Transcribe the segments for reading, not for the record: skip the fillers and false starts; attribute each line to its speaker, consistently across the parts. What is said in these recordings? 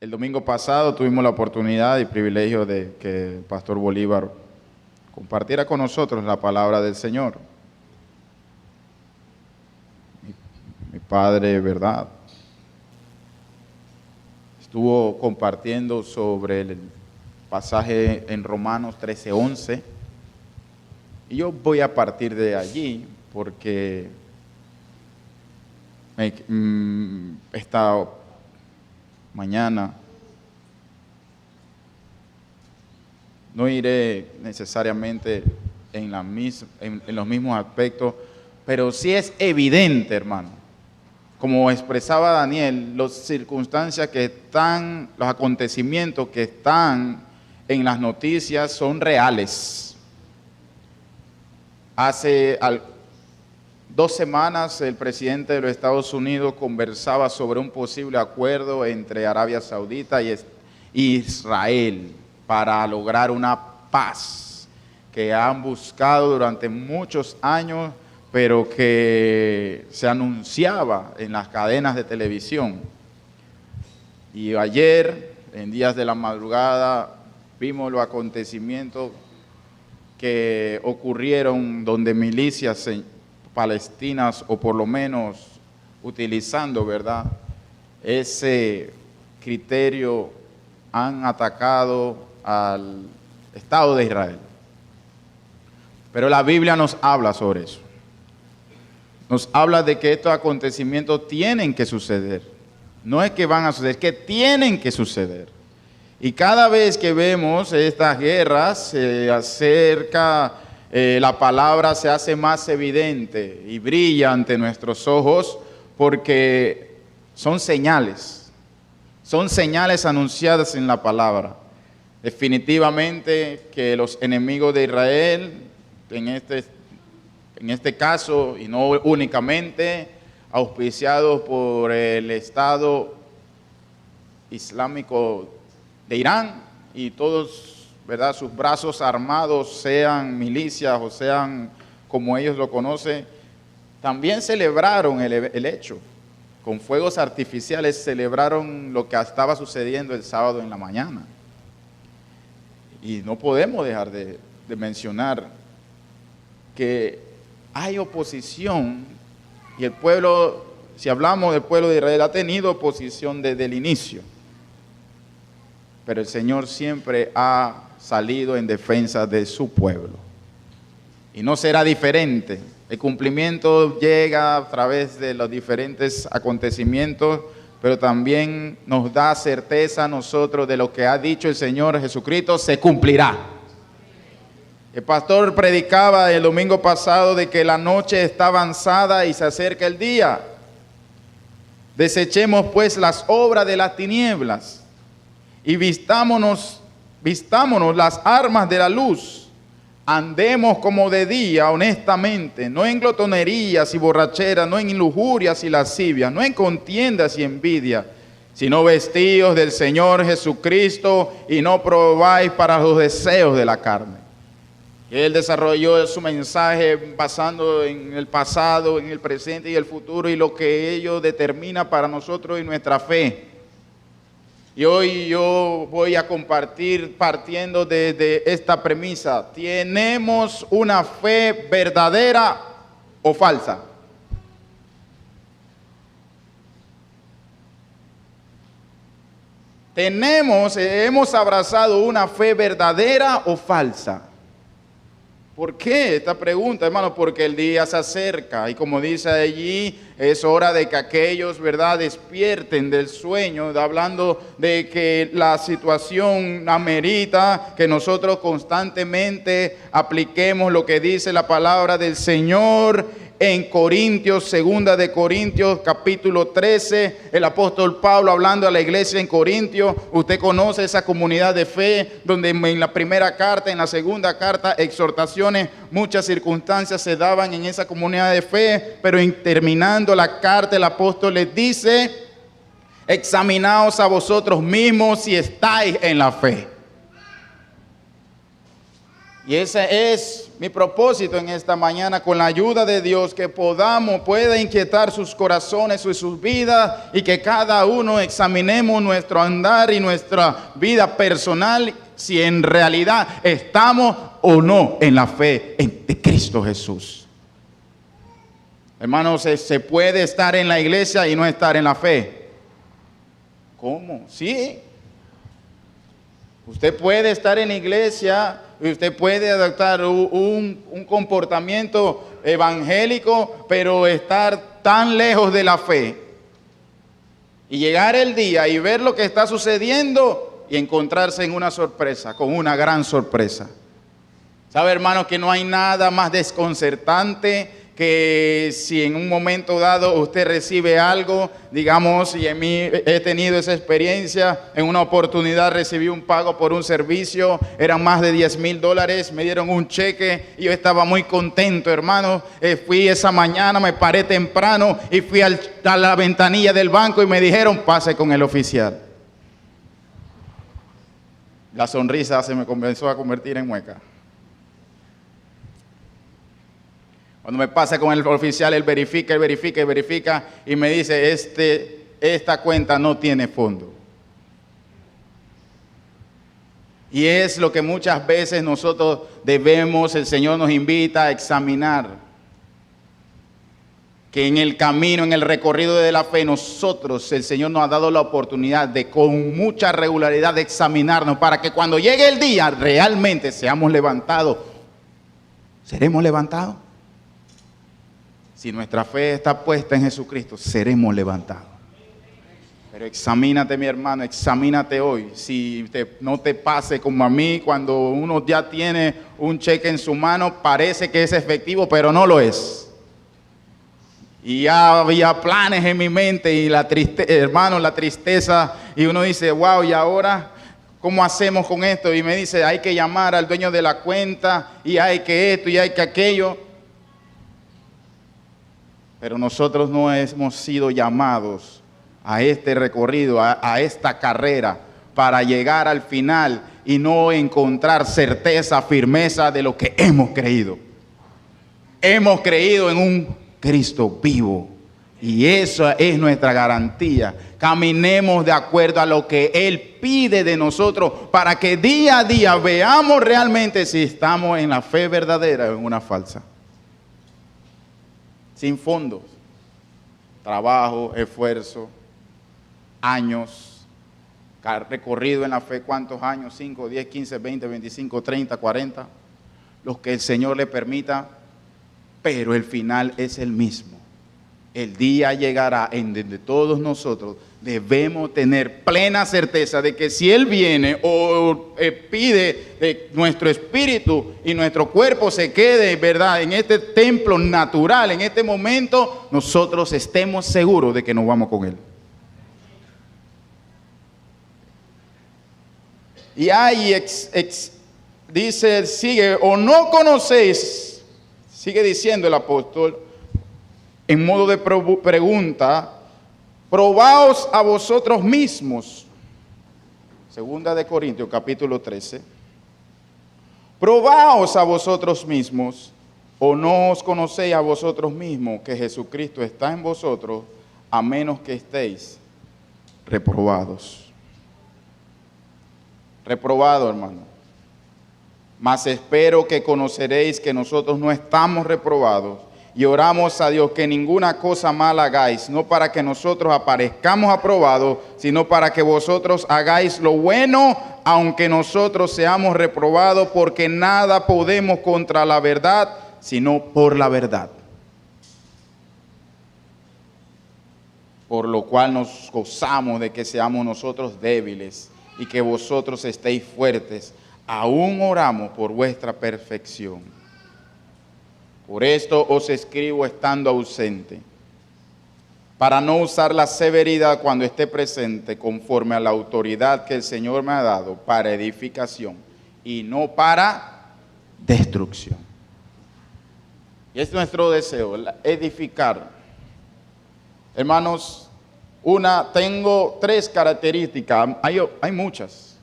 Speaker 1: El domingo pasado tuvimos la oportunidad y privilegio de que el pastor Bolívar compartiera con nosotros la palabra del Señor. Mi padre, ¿verdad?, estuvo compartiendo sobre el pasaje en Romanos 13:11, y yo voy a partir de allí porque esta mañana no iré necesariamente en los mismos aspectos, pero sí es evidente, hermano, como expresaba Daniel, las circunstancias que están, los acontecimientos que están en las noticias son reales. Hace 2 semanas el presidente de los Estados Unidos conversaba sobre un posible acuerdo entre Arabia Saudita y Israel para lograr una paz que han buscado durante muchos años, pero que se anunciaba en las cadenas de televisión. Y ayer, en días de la madrugada, vimos los acontecimientos que ocurrieron donde milicias palestinas, o por lo menos utilizando, ¿verdad?, ese criterio, han atacado al Estado de Israel. Pero la Biblia nos habla sobre eso. Nos habla de que estos acontecimientos tienen que suceder. No es que van a suceder, es que tienen que suceder. Y cada vez que vemos estas guerras, se acerca, la palabra se hace más evidente y brilla ante nuestros ojos, porque son señales anunciadas en la palabra. Definitivamente que los enemigos de Israel, en este caso, y no únicamente, auspiciados por el Estado Islámico de Irán y todos, ¿verdad?, sus brazos armados, sean milicias o sean como ellos lo conocen, también celebraron el hecho. Con fuegos artificiales celebraron lo que estaba sucediendo el sábado en la mañana. Y no podemos dejar de mencionar que hay oposición, y el pueblo, si hablamos del pueblo de Israel, ha tenido oposición desde el inicio. Pero el Señor siempre ha salido en defensa de su pueblo. Y no será diferente. El cumplimiento llega a través de los diferentes acontecimientos, pero también nos da certeza a nosotros de lo que ha dicho el Señor Jesucristo se cumplirá. El pastor predicaba el domingo pasado de que la noche está avanzada y se acerca el día. Desechemos pues las obras de las tinieblas y vistámonos las armas de la luz. Andemos como de día honestamente, no en glotonerías y borracheras, no en lujurias y lascivias, no en contiendas y envidia, sino vestidos del Señor Jesucristo y no probáis para los deseos de la carne. Él desarrolló su mensaje basando en el pasado, en el presente y el futuro, y lo que ello determina para nosotros y nuestra fe. Y hoy yo voy a compartir partiendo de esta premisa: ¿tenemos una fe verdadera o falsa? ¿Hemos abrazado una fe verdadera o falsa? ¿Por qué esta pregunta, hermano? Porque el día se acerca y, como dice allí, es hora de que aquellos, ¿verdad?, despierten del sueño, hablando de que la situación amerita que nosotros constantemente apliquemos lo que dice la palabra del Señor. En Corintios, 2 de Corintios, capítulo 13, el apóstol Pablo hablando a la iglesia en Corintios. Usted conoce esa comunidad de fe, donde en la primera carta, en la segunda carta, exhortaciones, muchas circunstancias se daban en esa comunidad de fe, pero terminando la carta, el apóstol les dice: examinaos a vosotros mismos si estáis en la fe. Y ese es mi propósito en esta mañana, con la ayuda de Dios, que pueda inquietar sus corazones y sus vidas, y que cada uno examinemos nuestro andar y nuestra vida personal, si en realidad estamos o no en la fe de Cristo Jesús. Hermanos, se puede estar en la iglesia y no estar en la fe. ¿Cómo? Sí. Usted puede estar en la iglesia y usted puede adoptar un comportamiento evangélico, pero estar tan lejos de la fe. Y llegar el día y ver lo que está sucediendo y encontrarse en una sorpresa, con una gran sorpresa. ¿Sabe, hermano, que no hay nada más desconcertante que si en un momento dado usted recibe algo, digamos, y en mí he tenido esa experiencia, en una oportunidad recibí un pago por un servicio, eran más de $10,000, me dieron un cheque y yo estaba muy contento, hermano. Fui esa mañana, me paré temprano y fui a la ventanilla del banco y me dijeron, pase con el oficial. La sonrisa se me comenzó a convertir en mueca. Cuando me pasa con el oficial, él verifica y me dice, esta cuenta no tiene fondo. Y es lo que muchas veces nosotros debemos, el Señor nos invita a examinar. Que en el camino, en el recorrido de la fe, nosotros, el Señor nos ha dado la oportunidad de con mucha regularidad de examinarnos, para que cuando llegue el día realmente seamos levantados. ¿Seremos levantados? Si nuestra fe está puesta en Jesucristo, seremos levantados. Pero examínate, mi hermano, examínate hoy. Si no te pase como a mí, cuando uno ya tiene un cheque en su mano, parece que es efectivo, pero no lo es. Y ya había planes en mi mente y la tristeza, y uno dice, wow, ¿y ahora cómo hacemos con esto? Y me dice, hay que llamar al dueño de la cuenta, y hay que esto, y hay que aquello. Pero nosotros no hemos sido llamados a este recorrido, a esta carrera, para llegar al final y no encontrar certeza, firmeza de lo que hemos creído. Hemos creído en un Cristo vivo, y esa es nuestra garantía. Caminemos de acuerdo a lo que Él pide de nosotros, para que día a día veamos realmente si estamos en la fe verdadera o en una falsa. Sin fondos, trabajo, esfuerzo, años, recorrido en la fe, ¿cuántos años? 5, 10, 15, 20, 25, 30, 40, los que el Señor le permita, pero el final es el mismo. El día llegará en donde todos nosotros debemos tener plena certeza de que si Él viene o pide nuestro espíritu y nuestro cuerpo se quede, ¿verdad?, en este templo natural, en este momento, nosotros estemos seguros de que nos vamos con Él. Y ahí dice, sigue, o no conocéis, sigue diciendo el apóstol, en modo de pregunta, probaos a vosotros mismos. Segunda de Corintios, capítulo 13. Probaos a vosotros mismos, o no os conocéis a vosotros mismos que Jesucristo está en vosotros, a menos que estéis reprobados. Reprobado, hermano. Mas espero que conoceréis que nosotros no estamos reprobados, y oramos a Dios que ninguna cosa mala hagáis, no para que nosotros aparezcamos aprobados, sino para que vosotros hagáis lo bueno, aunque nosotros seamos reprobados, porque nada podemos contra la verdad, sino por la verdad. Por lo cual nos gozamos de que seamos nosotros débiles y que vosotros estéis fuertes. Aún oramos por vuestra perfección. Por esto os escribo estando ausente, para no usar la severidad cuando esté presente, conforme a la autoridad que el Señor me ha dado, para edificación y no para destrucción. Y es nuestro deseo, edificar. Hermanos, tengo 3 características, hay muchas,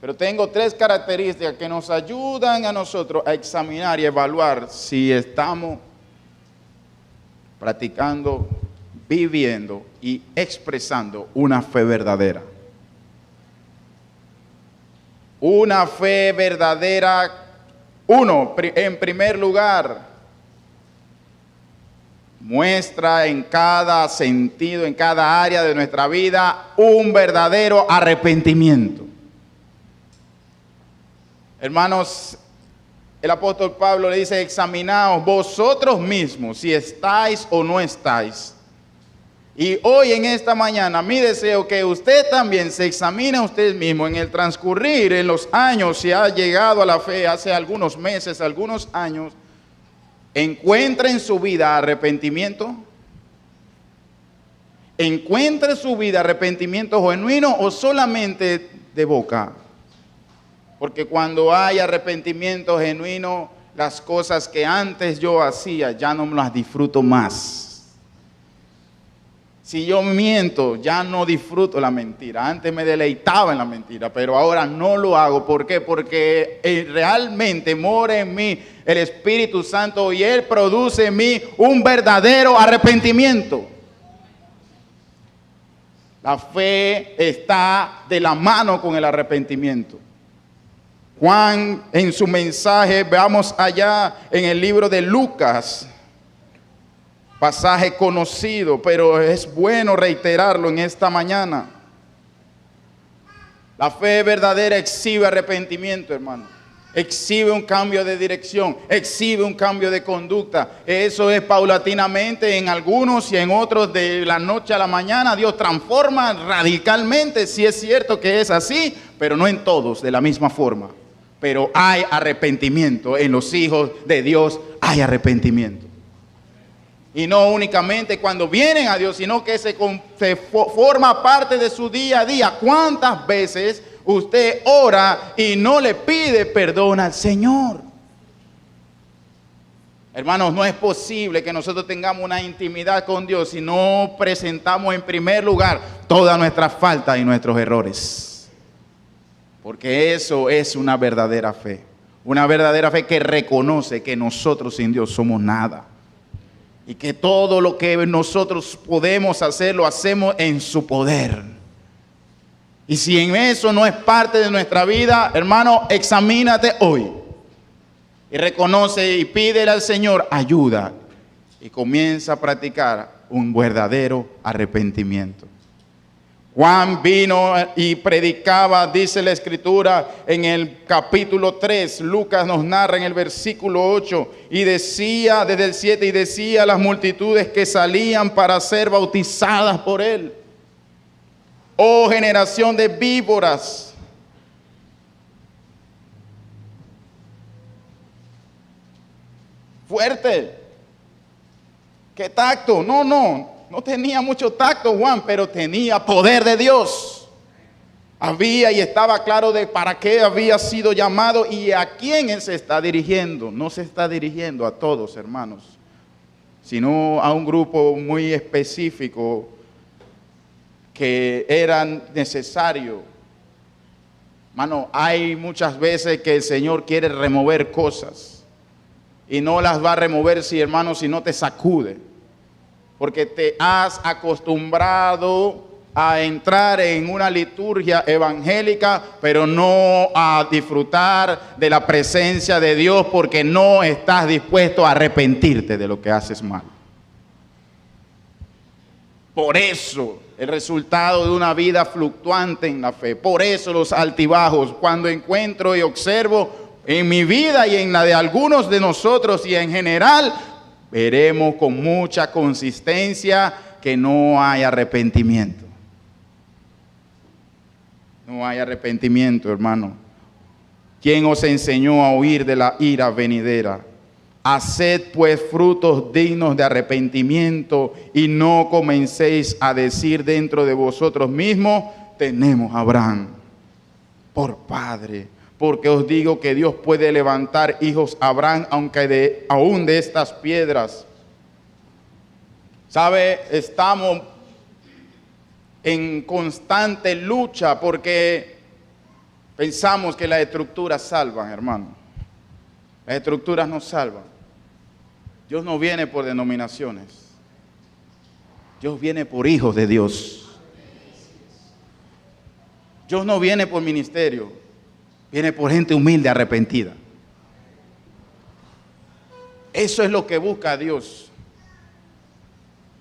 Speaker 1: Pero tengo 3 características que nos ayudan a nosotros a examinar y evaluar si estamos practicando, viviendo y expresando una fe verdadera. Una fe verdadera, en primer lugar, muestra en cada sentido, en cada área de nuestra vida, un verdadero arrepentimiento. Hermanos, el apóstol Pablo le dice: examinaos vosotros mismos si estáis o no estáis. Y hoy en esta mañana mi deseo que usted también se examine a usted mismo en el transcurrir, en los años, si ha llegado a la fe hace algunos meses, algunos años, encuentre en su vida arrepentimiento. Encuentre en su vida arrepentimiento genuino o solamente de boca. Porque cuando hay arrepentimiento genuino, las cosas que antes yo hacía ya no las disfruto más. Si yo miento, ya no disfruto la mentira. Antes me deleitaba en la mentira, pero ahora no lo hago. ¿Por qué? Porque realmente mora en mí el Espíritu Santo y Él produce en mí un verdadero arrepentimiento. La fe está de la mano con el arrepentimiento. Juan, en su mensaje, veamos allá en el libro de Lucas, pasaje conocido, pero es bueno reiterarlo en esta mañana. La fe verdadera exhibe arrepentimiento, hermano. Exhibe un cambio de dirección, exhibe un cambio de conducta. Eso es paulatinamente en algunos y en otros de la noche a la mañana. Dios transforma radicalmente, sí es cierto que es así, pero no en todos de la misma forma. Pero hay arrepentimiento en los hijos de Dios, hay arrepentimiento. Y no únicamente cuando vienen a Dios, sino que se forma parte de su día a día. ¿Cuántas veces usted ora y no le pide perdón al Señor? Hermanos, no es posible que nosotros tengamos una intimidad con Dios si no presentamos en primer lugar todas nuestras faltas y nuestros errores. Porque eso es una verdadera fe. Una verdadera fe que reconoce que nosotros sin Dios somos nada. Y que todo lo que nosotros podemos hacer, lo hacemos en su poder. Y si en eso no es parte de nuestra vida, hermano, examínate hoy. Y reconoce y pídele al Señor ayuda. Y comienza a practicar un verdadero arrepentimiento. Juan vino y predicaba, dice la Escritura en el capítulo 3, Lucas nos narra en el versículo 8, y decía, desde el 7, y decía a las multitudes que salían para ser bautizadas por él: oh generación de víboras, fuerte, qué tacto, no tenía mucho tacto Juan, pero tenía poder de Dios. Había y estaba claro de para qué había sido llamado y a quién él se está dirigiendo. No se está dirigiendo a todos, hermanos, sino a un grupo muy específico que era necesario. Hermano, hay muchas veces que el Señor quiere remover cosas y no las va a remover, hermano, si no te sacude. Porque te has acostumbrado a entrar en una liturgia evangélica, pero no a disfrutar de la presencia de Dios porque no estás dispuesto a arrepentirte de lo que haces mal. Por eso el resultado de una vida fluctuante en la fe, por eso los altibajos, cuando encuentro y observo en mi vida y en la de algunos de nosotros y en general, veremos con mucha consistencia que no hay arrepentimiento. No hay arrepentimiento, hermano. ¿Quién os enseñó a huir de la ira venidera? Haced pues frutos dignos de arrepentimiento y no comencéis a decir dentro de vosotros mismos: tenemos a Abraham por padre. Porque os digo que Dios puede levantar hijos a Abraham, aunque aún de estas piedras. ¿Sabe? Estamos en constante lucha porque Pensamos que las estructuras salvan, hermano. Las estructuras no salvan. Dios no viene por denominaciones. Dios viene por hijos de Dios. Dios no viene por ministerio. Viene por gente humilde, arrepentida. Eso es lo que busca Dios.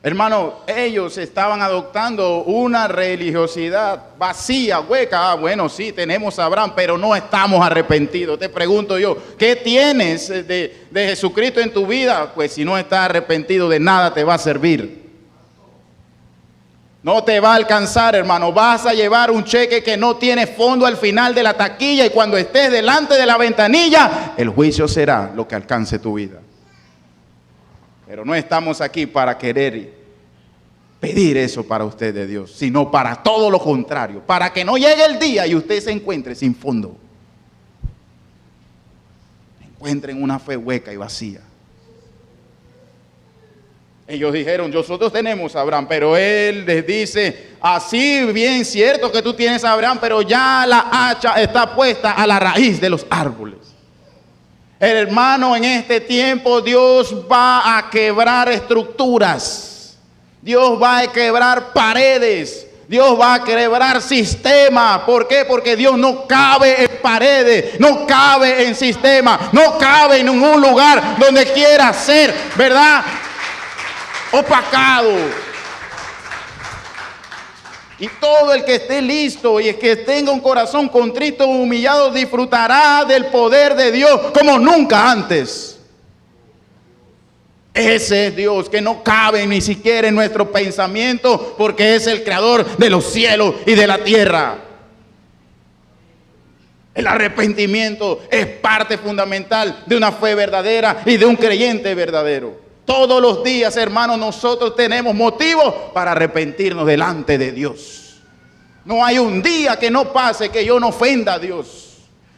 Speaker 1: Hermano, ellos estaban adoptando una religiosidad vacía, hueca. Bueno, sí, tenemos a Abraham, pero no estamos arrepentidos. Te pregunto yo, ¿qué tienes de Jesucristo en tu vida? Pues si no estás arrepentido, de nada te va a servir. No te va a alcanzar, hermano. Vas a llevar un cheque que no tiene fondo al final de la taquilla, y cuando estés delante de la ventanilla, el juicio será lo que alcance tu vida. Pero no estamos aquí para querer pedir eso para usted de Dios, sino para todo lo contrario, para que no llegue el día y usted se encuentre sin fondo. Encuentren una fe hueca y vacía. Ellos dijeron, nosotros tenemos a Abraham, pero él les dice, así bien cierto que tú tienes a Abraham, pero ya la hacha está puesta a la raíz de los árboles. Hermano, en este tiempo Dios va a quebrar estructuras. Dios va a quebrar paredes. Dios va a quebrar sistemas. ¿Por qué? Porque Dios no cabe en paredes, no cabe en sistemas, no cabe en ningún lugar donde quiera ser, ¿verdad?, opacado. Y todo el que esté listo y el que tenga un corazón contrito, humillado, disfrutará del poder de Dios como nunca antes. Ese es Dios que no cabe ni siquiera en nuestro pensamiento, porque es el creador de los cielos y de la tierra. El arrepentimiento es parte fundamental de una fe verdadera y de un creyente verdadero. Todos los días, hermanos, nosotros tenemos motivos para arrepentirnos delante de Dios. No hay un día que no pase que yo no ofenda a Dios.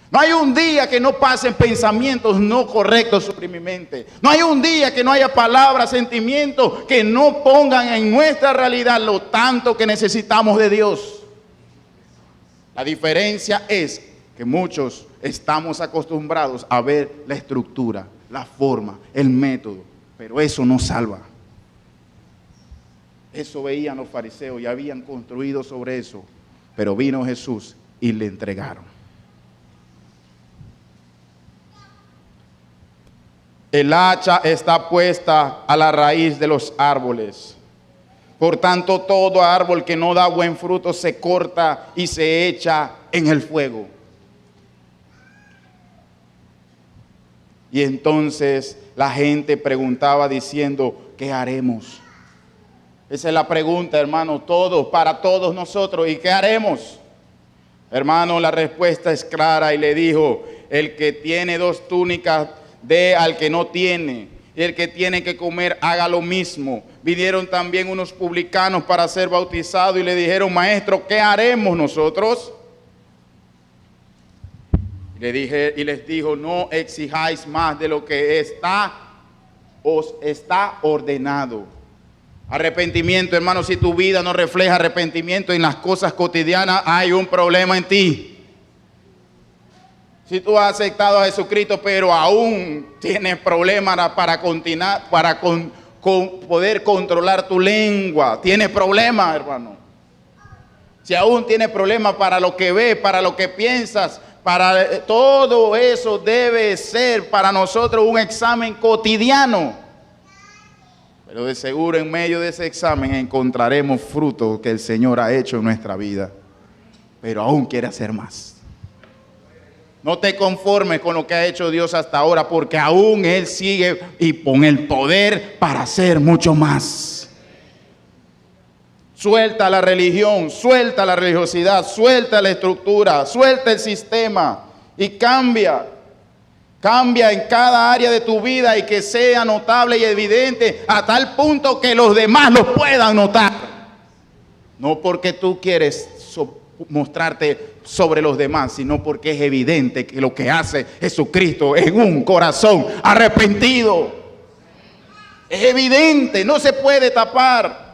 Speaker 1: No hay un día que no pasen pensamientos no correctos sobre mi mente. No hay un día que no haya palabras, sentimientos que no pongan en nuestra realidad lo tanto que necesitamos de Dios. La diferencia es que muchos estamos acostumbrados a ver la estructura, la forma, el método. Pero eso no salva. Eso veían los fariseos y habían construido sobre eso. Pero vino Jesús y le entregaron. El hacha está puesta a la raíz de los árboles. Por tanto, todo árbol que no da buen fruto se corta y se echa en el fuego. Y entonces la gente preguntaba diciendo, ¿qué haremos? Esa es la pregunta, hermano, para todos nosotros. ¿Y qué haremos? Hermano, la respuesta es clara y le dijo, el que tiene 2 túnicas, dé al que no tiene. Y el que tiene que comer, haga lo mismo. Vinieron también unos publicanos para ser bautizados y le dijeron, maestro, ¿qué haremos nosotros? Y les dijo, no exijáis más de lo que os está ordenado. Arrepentimiento, hermano, si tu vida no refleja arrepentimiento en las cosas cotidianas, hay un problema en ti. Si tú has aceptado a Jesucristo, pero aún tienes problemas para continuar, para poder controlar tu lengua, tienes problemas, hermano. Si aún tienes problemas para lo que ves, para lo que piensas, para todo eso debe ser para nosotros un examen cotidiano. Pero de seguro en medio de ese examen encontraremos frutos que el Señor ha hecho en nuestra vida. Pero aún quiere hacer más. No te conformes con lo que ha hecho Dios hasta ahora, porque aún Él sigue y con el poder para hacer mucho más. Suelta la religión, suelta la religiosidad, suelta la estructura, suelta el sistema y cambia. Cambia en cada área de tu vida y que sea notable y evidente a tal punto que los demás lo puedan notar. No porque tú quieres mostrarte sobre los demás, sino porque es evidente que lo que hace Jesucristo en un corazón arrepentido. Es evidente, no se puede tapar.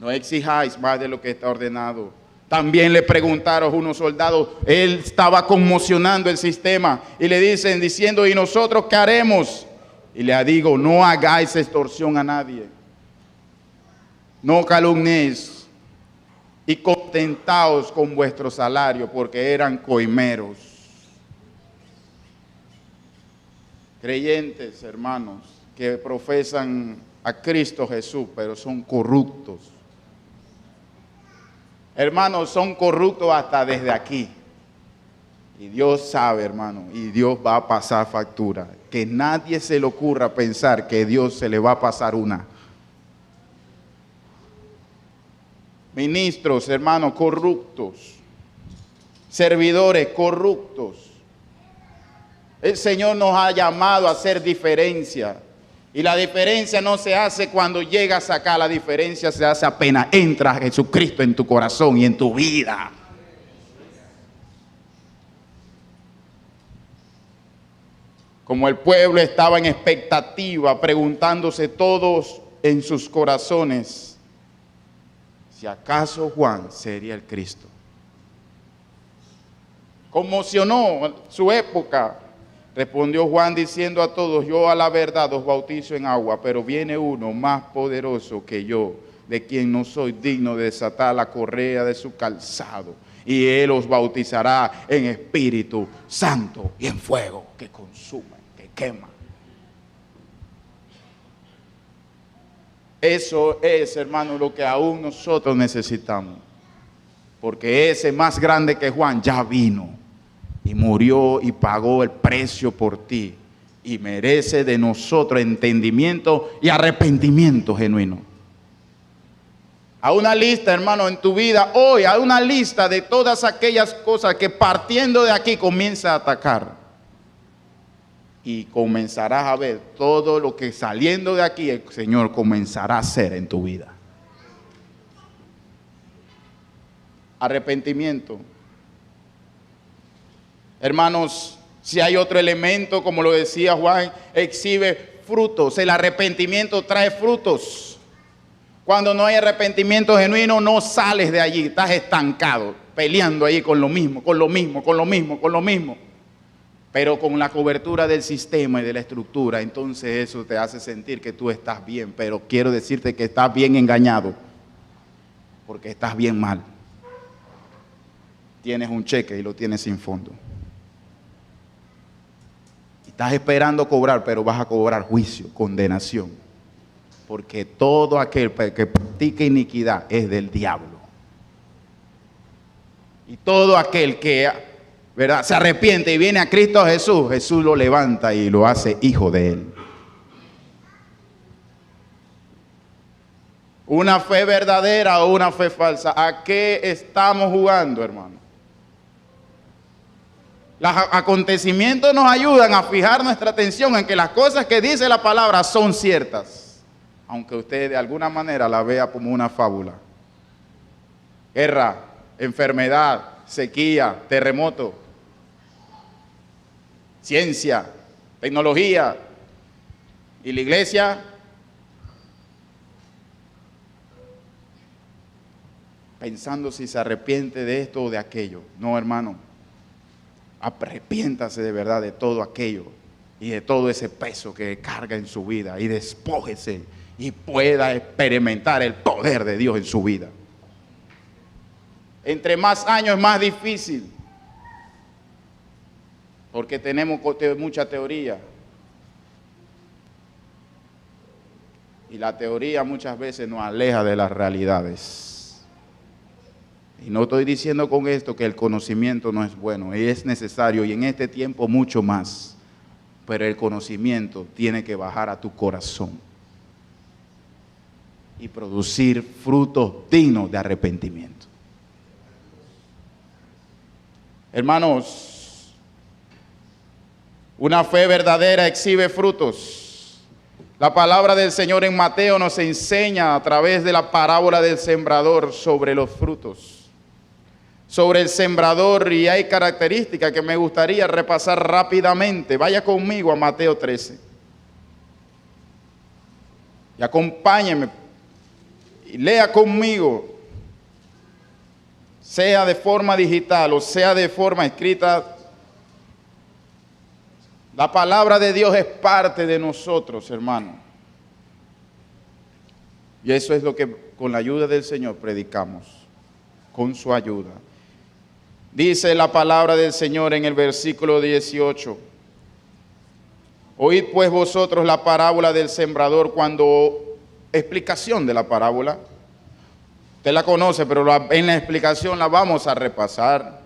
Speaker 1: No exijáis más de lo que está ordenado. También le preguntaron unos soldados, él estaba conmocionando el sistema y le dicen, diciendo, ¿y nosotros qué haremos? Y le digo, no hagáis extorsión a nadie, no calumniéis y contentaos con vuestro salario, porque eran coimeros. Creyentes, hermanos, que profesan a Cristo Jesús, pero son corruptos. Hermanos, son corruptos hasta desde aquí. Y Dios sabe, hermano, y Dios va a pasar factura. Que nadie se le ocurra pensar que Dios se le va a pasar una. Ministros, hermanos, corruptos. Servidores corruptos. El Señor nos ha llamado a hacer diferencia. Y la diferencia no se hace cuando llegas acá, la diferencia se hace apenas entra Jesucristo en tu corazón y en tu vida. Como el pueblo estaba en expectativa, preguntándose todos en sus corazones, si acaso Juan sería el Cristo. Conmocionó su época. Respondió Juan diciendo a todos, yo a la verdad os bautizo en agua, pero viene uno más poderoso que yo, de quien no soy digno de desatar la correa de su calzado. Y él os bautizará en Espíritu Santo y en fuego que consume, que quema. Eso es, hermano, lo que aún nosotros necesitamos. Porque ese más grande que Juan ya vino. Y murió y pagó el precio por ti. Y merece de nosotros entendimiento y arrepentimiento genuino. A una lista, hermano, en tu vida hoy, a una lista de todas aquellas cosas que partiendo de aquí comienza a atacar. Y comenzarás a ver todo lo que saliendo de aquí el Señor comenzará a hacer en tu vida. Arrepentimiento. Hermanos, si hay otro elemento, como lo decía Juan, exhibe frutos. El arrepentimiento trae frutos. Cuando no hay arrepentimiento genuino, no sales de allí, estás estancado, peleando ahí con lo mismo. Pero con la cobertura del sistema y de la estructura, entonces eso te hace sentir que tú estás bien. Pero quiero decirte que estás bien engañado, porque estás bien mal. Tienes un cheque y lo tienes sin fondo. Estás esperando cobrar, pero vas a cobrar juicio, condenación. Porque todo aquel que practica iniquidad es del diablo. Y todo aquel que, ¿verdad?, se arrepiente y viene a Cristo Jesús, Jesús lo levanta y lo hace hijo de él. Una fe verdadera o una fe falsa. ¿A qué estamos jugando, hermano? Los acontecimientos nos ayudan a fijar nuestra atención en que las cosas que dice la palabra son ciertas, aunque usted de alguna manera la vea como una fábula. Guerra, enfermedad, sequía, terremoto, ciencia, tecnología, y la iglesia pensando si se arrepiente de esto o de aquello. No, hermano. Arrepiéntase de verdad de todo aquello y de todo ese peso que carga en su vida y despójese y pueda experimentar el poder de Dios en su vida. Entre más años es más difícil porque tenemos mucha teoría y la teoría muchas veces nos aleja de las realidades. Y no estoy diciendo con esto que el conocimiento no es bueno, es necesario y en este tiempo mucho más. Pero el conocimiento tiene que bajar a tu corazón y producir frutos dignos de arrepentimiento. Hermanos, una fe verdadera exhibe frutos. La palabra del Señor en Mateo nos enseña a través de la parábola del sembrador sobre los frutos. Sobre el sembrador, y hay características que me gustaría repasar rápidamente. Vaya conmigo a Mateo 13 y acompáñeme y lea conmigo. sea de forma digital o sea de forma escrita, la palabra de Dios es parte de nosotros, hermano. Y eso es lo que con la ayuda del Señor predicamos, con su ayuda. Dice la palabra del Señor en el versículo 18. Oíd pues vosotros la parábola del sembrador. Cuando explicación de la parábola, usted la conoce, pero en la explicación la vamos a repasar.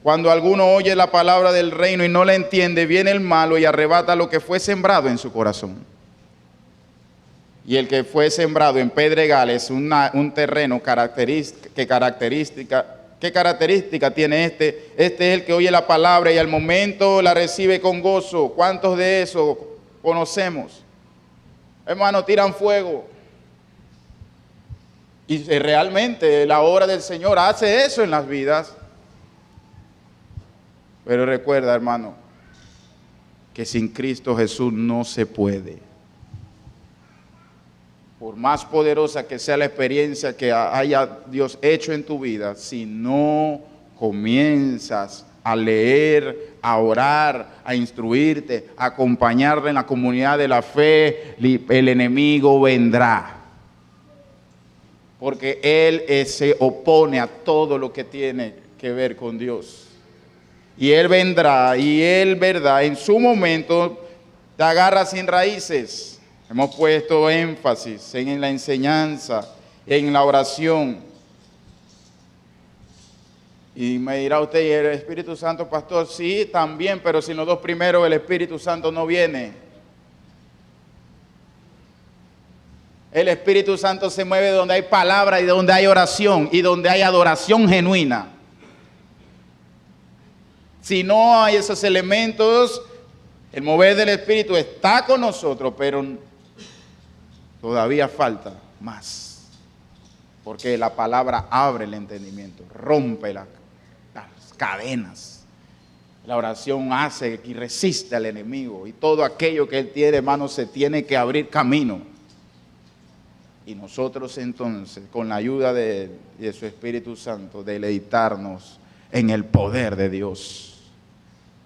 Speaker 1: Cuando alguno oye la palabra del reino y no la entiende, viene el malo y arrebata lo que fue sembrado en su corazón. Y el que fue sembrado en pedregales, un terreno ¿qué característica tiene este? Este es el que oye la palabra y al momento la recibe con gozo. ¿Cuántos de eso conocemos? Hermano, tiran fuego. Y realmente la obra del Señor hace eso en las vidas. Pero recuerda, hermano, que sin Cristo Jesús no se puede. Por más poderosa que sea la experiencia que haya Dios hecho en tu vida, si no comienzas a leer, a orar, a instruirte, a acompañarle en la comunidad de la fe, el enemigo vendrá. Porque él se opone a todo lo que tiene que ver con Dios. Y él vendrá y él, verdad, en su momento te agarra sin raíces. Hemos puesto énfasis en la enseñanza, en la oración. Y me dirá usted, ¿y el Espíritu Santo, pastor? Sí, también, pero sin los dos primeros el Espíritu Santo no viene. El Espíritu Santo se mueve donde hay palabra y donde hay oración y donde hay adoración genuina. Si no hay esos elementos, el mover del Espíritu está con nosotros, pero todavía falta más. Porque la palabra abre el entendimiento, rompe las cadenas. La oración hace y resiste al enemigo. Y todo aquello que él tiene, hermano, se tiene que abrir camino. Y nosotros entonces, con la ayuda de su Espíritu Santo, deleitarnos en el poder de Dios.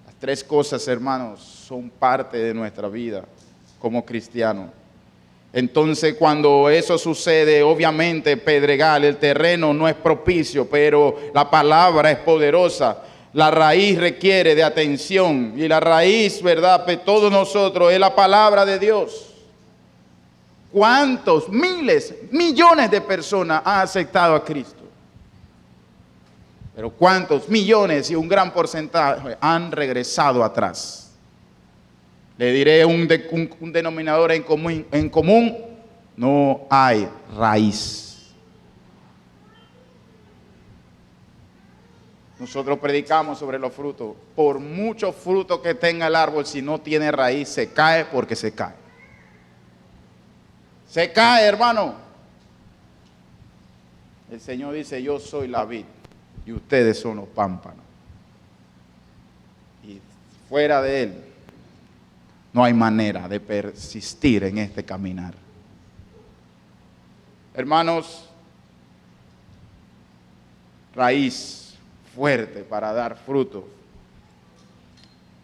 Speaker 1: Las tres cosas, hermanos, son parte de nuestra vida como cristianos. Entonces, cuando eso sucede, obviamente, pedregal, el terreno no es propicio, pero la palabra es poderosa. La raíz requiere de atención y la raíz, ¿verdad?, de todos nosotros es la palabra de Dios. ¿Cuántos miles, millones de personas han aceptado a Cristo? Pero ¿cuántos millones y un gran porcentaje han regresado atrás? Le diré un denominador en común, no hay raíz. Nosotros predicamos sobre los frutos. Por muchos frutos que tenga el árbol, si no tiene raíz, se cae porque se cae. Se cae, hermano. El Señor dice, yo soy la vid y ustedes son los pámpanos. Y fuera de Él, no hay manera de persistir en este caminar. Hermanos, raíz fuerte para dar fruto.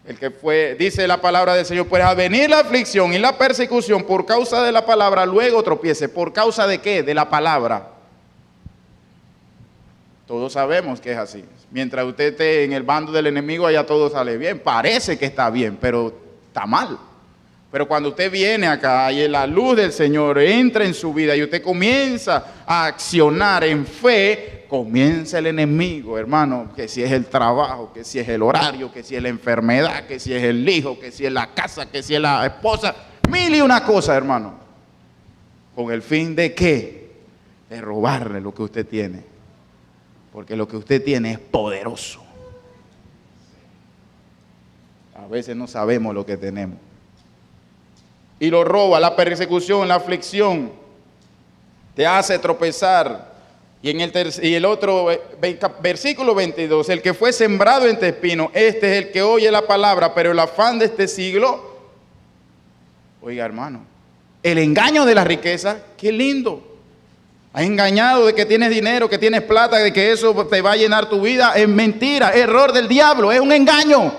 Speaker 1: El que fue, dice la palabra del Señor, pues al venir la aflicción y la persecución por causa de la palabra, luego tropiece. ¿Por causa de qué? De la palabra. Todos sabemos que es así. Mientras usted esté en el bando del enemigo, allá todo sale bien. Parece que está bien, pero está mal. Pero cuando usted viene acá y la luz del Señor entra en su vida y usted comienza a accionar en fe, comienza el enemigo, hermano, que si es el trabajo, que si es el horario, que si es la enfermedad, que si es el hijo, que si es la casa, que si es la esposa, mil y una cosas, hermano. ¿Con el fin de qué? De robarle lo que usted tiene. Porque lo que usted tiene es poderoso. A veces no sabemos lo que tenemos. Y lo roba, la persecución, la aflicción, te hace tropezar. Y el otro, versículo 22, el que fue sembrado entre espinos, este es el que oye la palabra, pero el afán de este siglo, oiga hermano, el engaño de la riqueza, qué lindo. Has engañado de que tienes dinero, que tienes plata, de que eso te va a llenar tu vida. Es mentira, es error del diablo, es un engaño.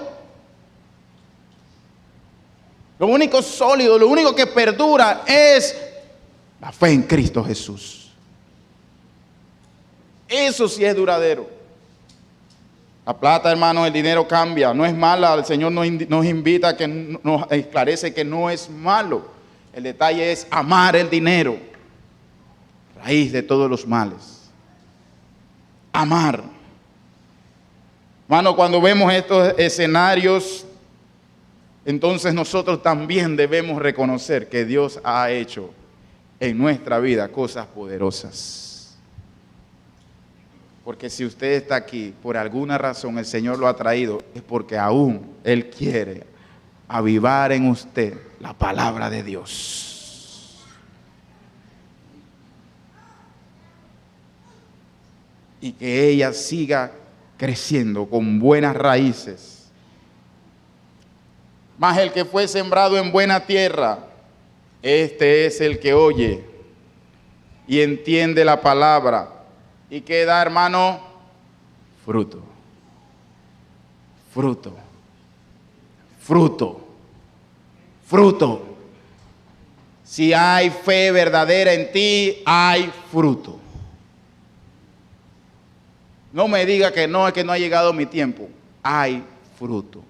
Speaker 1: Lo único sólido, lo único que perdura es la fe en Cristo Jesús. Eso sí es duradero. La plata, hermano, el dinero cambia, no es mala. El Señor nos invita, que nos esclarece que no es malo. El detalle es amar el dinero, raíz de todos los males. Amar. Hermano, cuando vemos estos escenarios, entonces nosotros también debemos reconocer que Dios ha hecho en nuestra vida cosas poderosas. Porque si usted está aquí, por alguna razón el Señor lo ha traído, es porque aún Él quiere avivar en usted la palabra de Dios. Y que ella siga creciendo con buenas raíces. Mas el que fue sembrado en buena tierra, este es el que oye y entiende la palabra. ¿Y qué da, hermano? Fruto. Fruto. Fruto. Fruto. Si hay fe verdadera en ti, hay fruto. No me diga que no, es que no ha llegado mi tiempo. Hay fruto.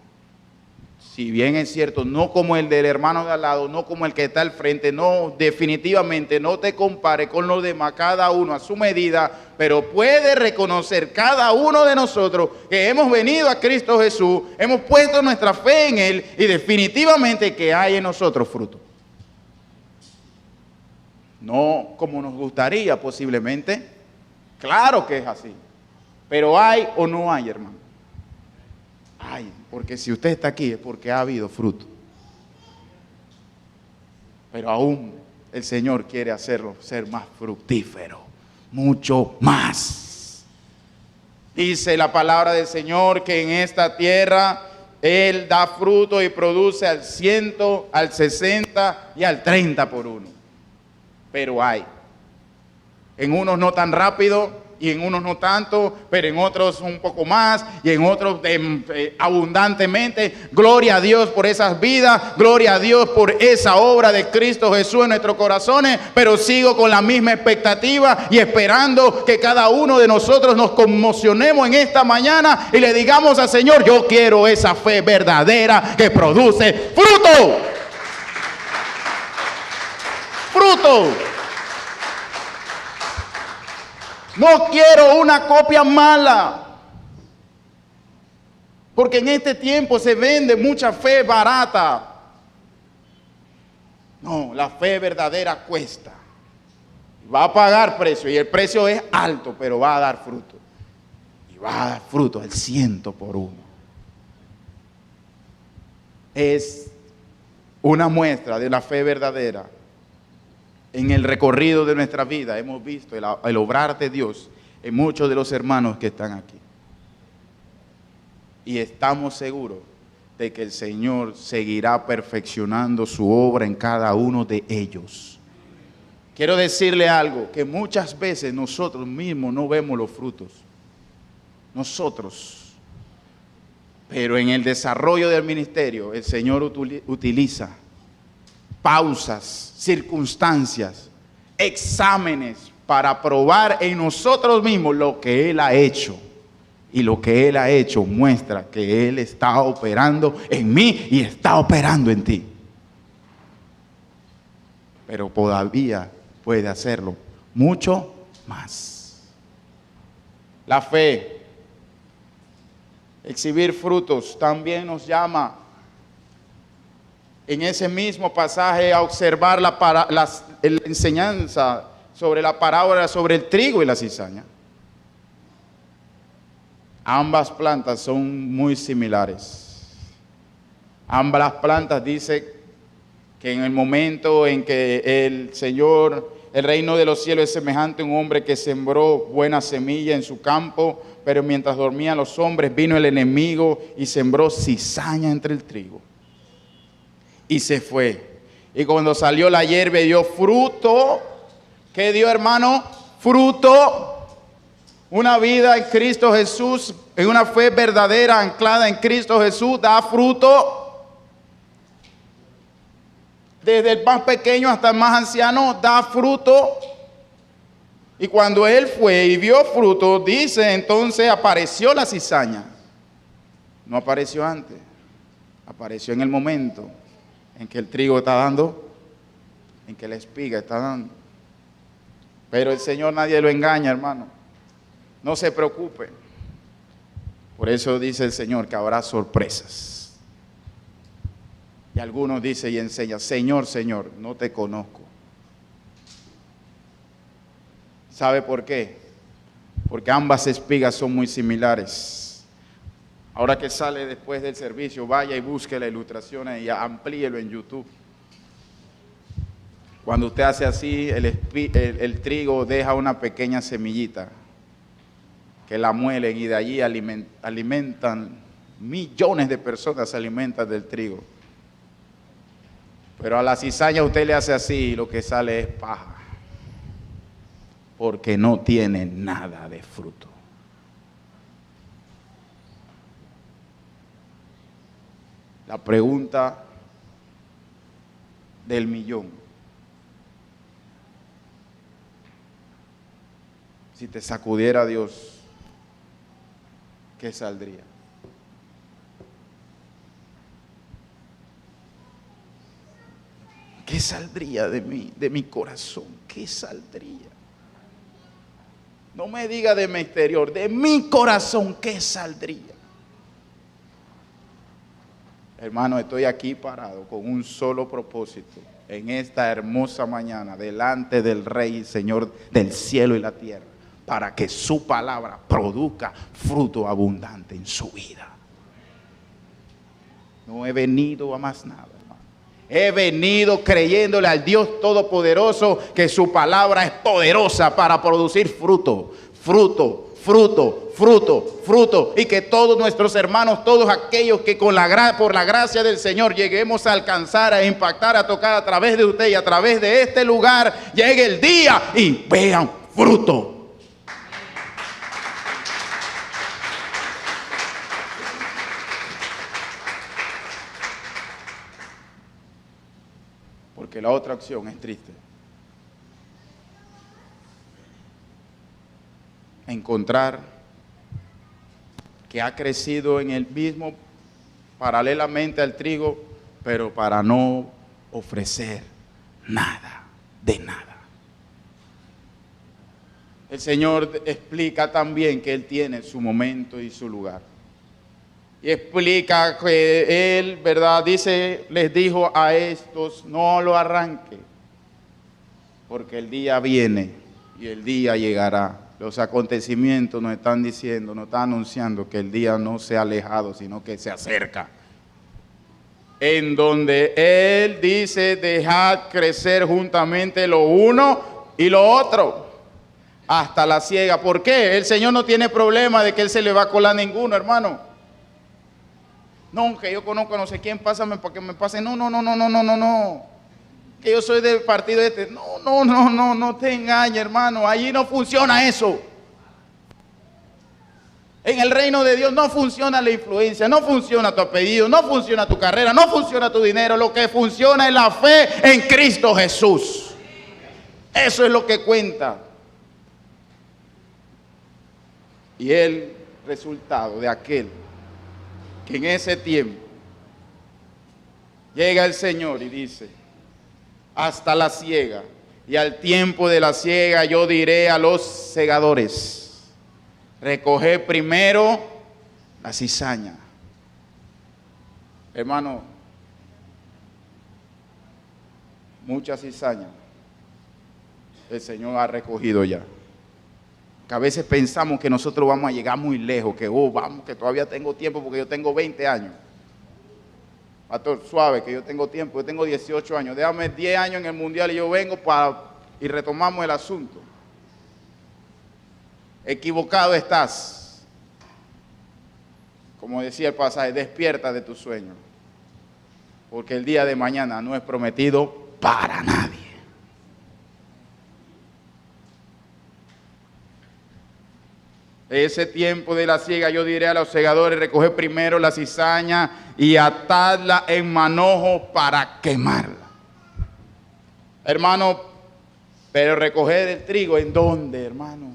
Speaker 1: Si bien es cierto, no como el del hermano de al lado, no como el que está al frente, no, definitivamente no te compare con los demás, cada uno a su medida, pero puede reconocer cada uno de nosotros que hemos venido a Cristo Jesús, hemos puesto nuestra fe en Él y definitivamente que hay en nosotros fruto. No como nos gustaría posiblemente, claro que es así, pero hay o no hay, hermano. Hay, porque si usted está aquí es porque ha habido fruto. Pero aún el Señor quiere hacerlo ser más fructífero, mucho más. Dice la palabra del Señor que en esta tierra Él da fruto y produce al 100, al 60 y al 30 por uno. Pero hay. En unos no tan rápido y en unos no tanto, pero en otros un poco más y en otros abundantemente. Gloria a Dios por esas vidas, gloria a Dios por esa obra de Cristo Jesús en nuestros corazones, pero sigo con la misma expectativa y esperando que cada uno de nosotros nos conmocionemos en esta mañana y le digamos al Señor: yo quiero esa fe verdadera que produce fruto. Fruto. No quiero una copia mala, porque en este tiempo se vende mucha fe barata. No, la fe verdadera cuesta. Va a pagar precio y el precio es alto, pero va a dar fruto. Y va a dar fruto al 100 por uno. Es una muestra de la fe verdadera. En el recorrido de nuestra vida hemos visto el obrar de Dios en muchos de los hermanos que están aquí. Y estamos seguros de que el Señor seguirá perfeccionando su obra en cada uno de ellos. Quiero decirle algo, que muchas veces nosotros mismos no vemos los frutos. Nosotros. Pero en el desarrollo del ministerio el Señor utiliza pausas, circunstancias, exámenes para probar en nosotros mismos lo que Él ha hecho. Y lo que Él ha hecho muestra que Él está operando en mí y está operando en ti. Pero todavía puede hacerlo mucho más. La fe, exhibir frutos, también nos llama en ese mismo pasaje a observar la enseñanza sobre la parábola sobre el trigo y la cizaña. Ambas plantas son muy similares. Ambas plantas dice que en el momento en que el Señor, el reino de los cielos es semejante a un hombre que sembró buena semilla en su campo, pero mientras dormían los hombres vino el enemigo y sembró cizaña entre el trigo. Y se fue. Y cuando salió la hierba dio fruto, ¿qué dio, hermano? fruto. Una vida en Cristo Jesús, en una fe verdadera anclada en Cristo Jesús, da fruto. Desde el más pequeño hasta el más anciano da fruto. Y cuando él fue y vio fruto, dice, entonces apareció la cizaña. No apareció antes, apareció en el momento en que el trigo está dando, en que la espiga está dando. Pero el Señor nadie lo engaña, hermano. No se preocupe. Por eso dice el Señor que habrá sorpresas. Y algunos dicen y enseñan, Señor, Señor, no te conozco. ¿Sabe por qué? Porque ambas espigas son muy similares. Ahora que sale después del servicio, vaya y busque las ilustraciones y amplíelo en YouTube. Cuando usted hace así, el trigo deja una pequeña semillita que la muelen y de allí alimentan, millones de personas se alimentan del trigo. Pero a la cizaña usted le hace así y lo que sale es paja, porque no tiene nada de fruto. La pregunta del millón: si te sacudiera Dios, ¿qué saldría? ¿Qué saldría de mí, de mi corazón? ¿Qué saldría? No me diga de mi exterior, de mi corazón, ¿qué saldría? Hermano, estoy aquí parado con un solo propósito en esta hermosa mañana delante del Rey y Señor del cielo y la tierra, para que su palabra produzca fruto abundante en su vida. No he venido a más nada, hermano. He venido creyéndole al Dios Todopoderoso que su palabra es poderosa para producir fruto, fruto, fruto, fruto, fruto. Y que todos nuestros hermanos, todos aquellos que por la gracia del Señor lleguemos a alcanzar, a impactar, a tocar a través de usted y a través de este lugar, llegue el día y vean fruto. Porque la otra opción es triste. Encontrar que ha crecido en el mismo, paralelamente al trigo, pero para no ofrecer nada, de nada. El Señor explica también que Él tiene su momento y su lugar. Y explica que Él, ¿verdad? Dice, les dijo a estos, no lo arranque, porque el día viene y el día llegará. Los acontecimientos nos están diciendo, nos están anunciando que el día no se ha alejado, sino que se acerca. En donde Él dice, dejad crecer juntamente lo uno y lo otro, hasta la siega. ¿Por qué? El Señor no tiene problema de que Él se le va a colar ninguno, hermano. No, que yo conozco no sé quién, pásame para que me pase. No. Que yo soy del partido este. No te engañes, hermano. Allí no funciona eso. En el reino de Dios no funciona la influencia, no funciona tu apellido, no funciona tu carrera, no funciona tu dinero. Lo que funciona es la fe en Cristo Jesús. Eso es lo que cuenta. Y el resultado de aquel que en ese tiempo llega el Señor y dice, hasta la siega, y al tiempo de la siega yo diré a los segadores, recoged primero la cizaña. Hermano, mucha cizaña el Señor ha recogido ya. Que a veces pensamos que nosotros vamos a llegar muy lejos, que vamos, que todavía tengo tiempo porque yo tengo 20 años. Pastor, suave, que yo tengo tiempo, yo tengo 18 años. Déjame 10 años en el mundial y yo vengo y retomamos el asunto. Equivocado estás. Como decía el pasaje, despierta de tu sueño. Porque el día de mañana no es prometido para nadie. Ese tiempo de la siega yo diré a los segadores, recoger primero la cizaña y atadla en manojo para quemarla. Hermano, pero recoger el trigo, ¿en dónde, hermano?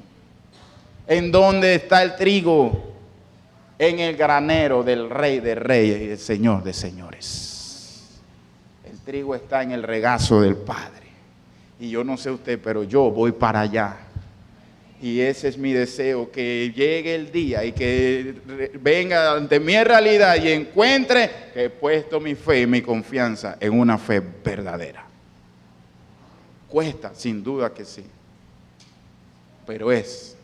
Speaker 1: ¿En dónde está el trigo? En el granero del Rey de Reyes y del Señor de Señores. El trigo está en el regazo del Padre. Y yo no sé usted, pero yo voy para allá. Y ese es mi deseo, que llegue el día y que venga ante mi realidad y encuentre que he puesto mi fe y mi confianza en una fe verdadera. Cuesta, sin duda que sí, pero es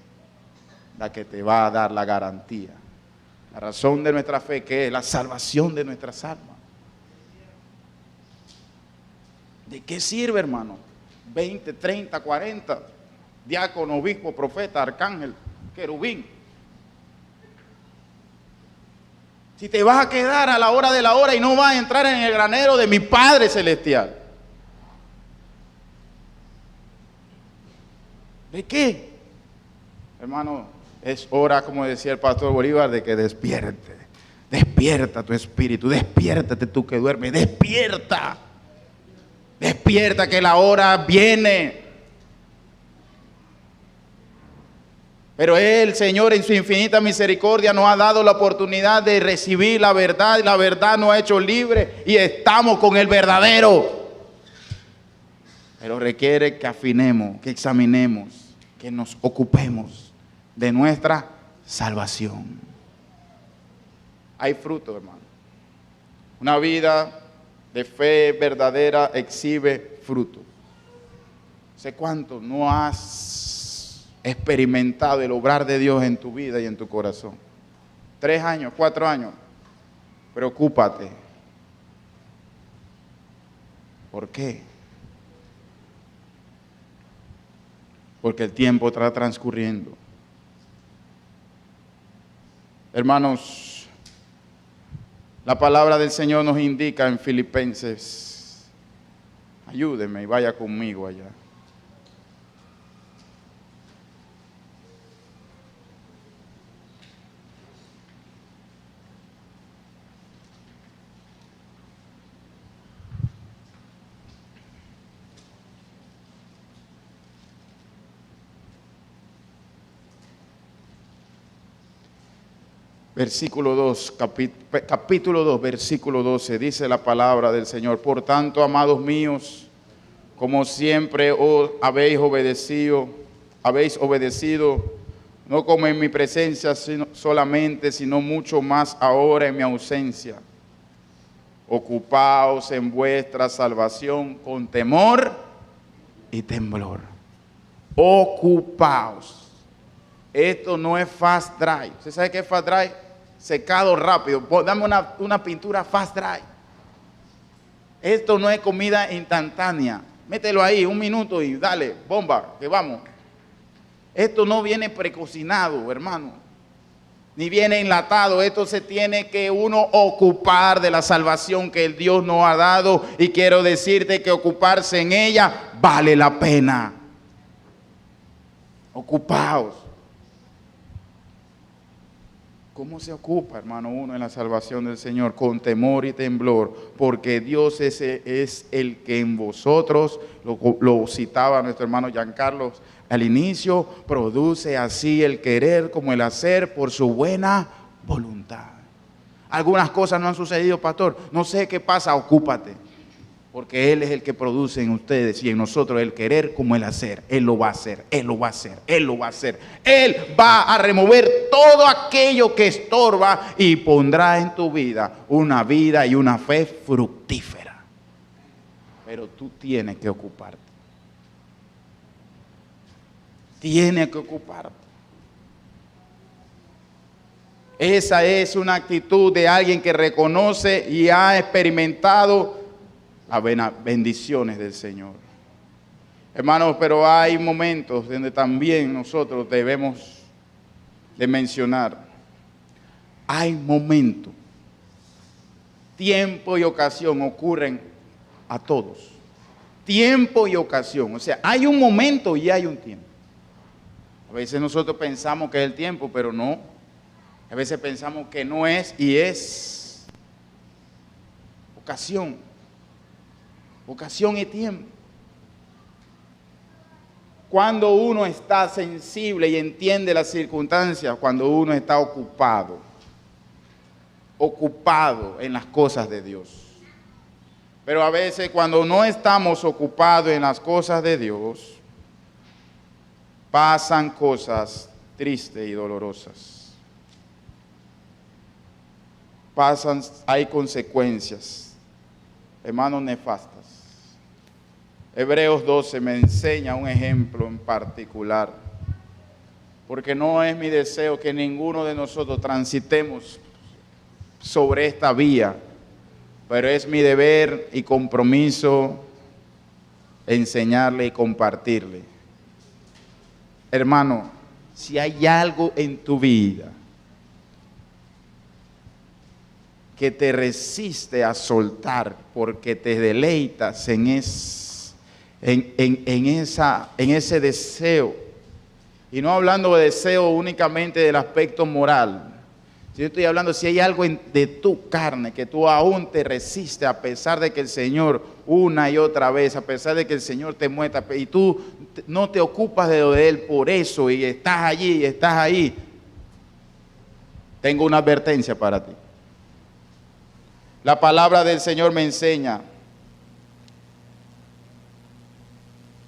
Speaker 1: la que te va a dar la garantía. La razón de nuestra fe, que es la salvación de nuestras almas. ¿De qué sirve, hermano? 20, 30, 40... diácono, obispo, profeta, arcángel, querubín. Si te vas a quedar a la hora de la hora y no vas a entrar en el granero de mi Padre Celestial, ¿de qué? Hermano, es hora, como decía el pastor Bolívar, de que despierte. Despierta tu espíritu, despiértate tú que duermes, despierta. Despierta que la hora viene. Pero el Señor en su infinita misericordia nos ha dado la oportunidad de recibir la verdad, y la verdad nos ha hecho libre y estamos con el verdadero. Pero requiere que afinemos, que examinemos, que nos ocupemos de nuestra salvación. Hay fruto, hermano. Una vida de fe verdadera exhibe fruto. ¿Sé cuánto no has experimentado el obrar de Dios en tu vida y en tu corazón? 3 años, 4 años. Preocúpate. ¿Por qué? Porque el tiempo está transcurriendo. Hermanos, la palabra del Señor nos indica en Filipenses, ayúdeme y vaya conmigo allá. Versículo 2, capítulo 2, versículo 12, dice la palabra del Señor. Por tanto, amados míos, como siempre os habéis obedecido, no como en mi presencia solamente, sino mucho más ahora en mi ausencia. Ocupaos en vuestra salvación con temor y temblor. Ocupaos. Esto no es fast dry. ¿Usted sabe qué es fast dry? Secado rápido. Dame una pintura fast dry. Esto no es comida instantánea. Mételo ahí 1 minuto y dale, bomba, que vamos. Esto no viene precocinado, hermano. Ni viene enlatado. Esto se tiene que uno ocupar de la salvación que el Dios nos ha dado. Y quiero decirte que ocuparse en ella vale la pena. Ocupaos. ¿Cómo se ocupa, hermano, uno en la salvación del Señor? Con temor y temblor, porque Dios ese es el que en vosotros, lo citaba nuestro hermano Giancarlo al inicio, produce así el querer como el hacer por su buena voluntad. Algunas cosas no han sucedido, pastor, no sé qué pasa, ocúpate. Porque Él es el que produce en ustedes y en nosotros el querer como el hacer. Él lo va a hacer, Él lo va a hacer, Él lo va a hacer. Él va a remover todo aquello que estorba y pondrá en tu vida una vida y una fe fructífera. Pero tú tienes que ocuparte. Tienes que ocuparte. Esa es una actitud de alguien que reconoce y ha experimentado las bendiciones del Señor. Hermanos, pero hay momentos donde también nosotros debemos de mencionar. Hay momentos, tiempo y ocasión ocurren a todos. Tiempo y ocasión, o sea, hay un momento y hay un tiempo. A veces nosotros pensamos que es el tiempo, pero no. A veces pensamos que no es y es. Ocasión. Ocasión y tiempo. Cuando uno está sensible y entiende las circunstancias, cuando uno está ocupado en las cosas de Dios. Pero a veces cuando no estamos ocupados en las cosas de Dios, pasan cosas tristes y dolorosas. Hay consecuencias, hermanos, nefastas. Hebreos 12 me enseña un ejemplo en particular, porque no es mi deseo que ninguno de nosotros transitemos sobre esta vía, pero es mi deber y compromiso enseñarle y compartirle. Hermano, si hay algo en tu vida que te resiste a soltar porque te deleitas en ese deseo, y no hablando de deseo únicamente del aspecto moral, yo estoy hablando si hay algo de tu carne que tú aún te resistes a pesar de que el Señor una y otra vez, a pesar de que el Señor te muestra y tú no te ocupas de Él por eso y estás allí y estás ahí, tengo una advertencia para ti. La palabra del Señor me enseña